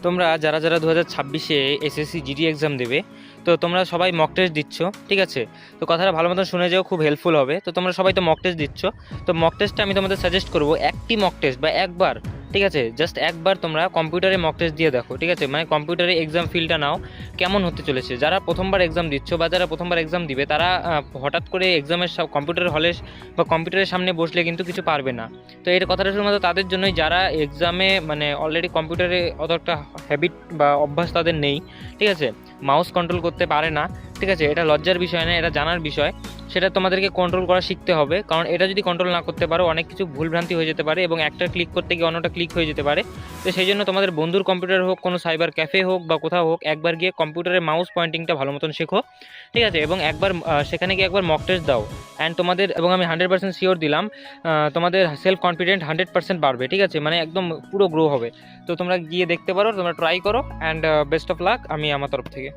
তোমরা যারা যারা 2026-এ এসএসসি জিডি এক্সাম দেবে, তো তোমরা সবাই মক টেস্ট দিচ্ছ, ঠিক আছে? তো কথাটা ভালো মতন শুনে যাও, খুব হেল্পফুল হবে। তো তোমরা সবাই তো মক টেস্ট দিচ্ছ, তো মক টেস্টটা আমি তোমাদের সাজেস্ট করবো একটি মক টেস্ট বা একবার, ঠিক আছে, জাস্ট একবার তোমরা কম্পিউটারে মক টেস্ট দিয়ে দেখো, ঠিক আছে? মানে কম্পিউটারে এক্সাম ফিলটা নাও কেমন হতে চলেছে। যারা প্রথমবার এক্সাম দিচ্ছ বা যারা প্রথমবার এক্সাম দিবে, তারা হঠাৎ করে এক্সামের কম্পিউটার হলে বা কম্পিউটারের সামনে বসলে কিন্তু কিছু পারবে না। তো এর কথাটা শুধুমাত্র তাদের জন্যই যারা এক্সামে মানে অলরেডি কম্পিউটারে অত একটা হ্যাবিট বা অভ্যাস তাদের নেই, ঠিক আছে? মাউস কন্ট্রোল করতে পারে না, ঠিক আছে? এটা লজ্জার বিষয় না, এটা জানার বিষয়। সেটা তোমাদেরকে কন্ট্রোল করা শিখতে হবে, কারণ এটা যদি কন্ট্রোল না করতে পারো অনেক কিছু ভুলভ্রান্তি হয়ে যেতে পারে এবং একটা ক্লিক করতে গিয়ে অন্যটা ক্লিক হয়ে যেতে পারে। তো সেই জন্য তোমাদের বন্ধুর কম্পিউটার হোক, কোনো সাইবার ক্যাফে হোক বা কোথাও হোক, একবার গিয়ে কম্পিউটারের মাউস পয়েন্টিংটা ভালো মতন শেখো, ঠিক আছে? এবং একবার সেখানে গিয়ে একবার মক টেস্ট দাও। অ্যান্ড তোমাদের, এবং আমি 100% শিওর দিলাম, তোমাদের সেলফ কনফিডেন্ট 100% বাড়বে, ঠিক আছে? মানে একদম পুরো গ্রো হবে। তো তোমরা গিয়ে দেখতে পারো, তোমরা ট্রাই করো, অ্যান্ড বেস্ট অফ লাক আমি আমার তরফ থেকে।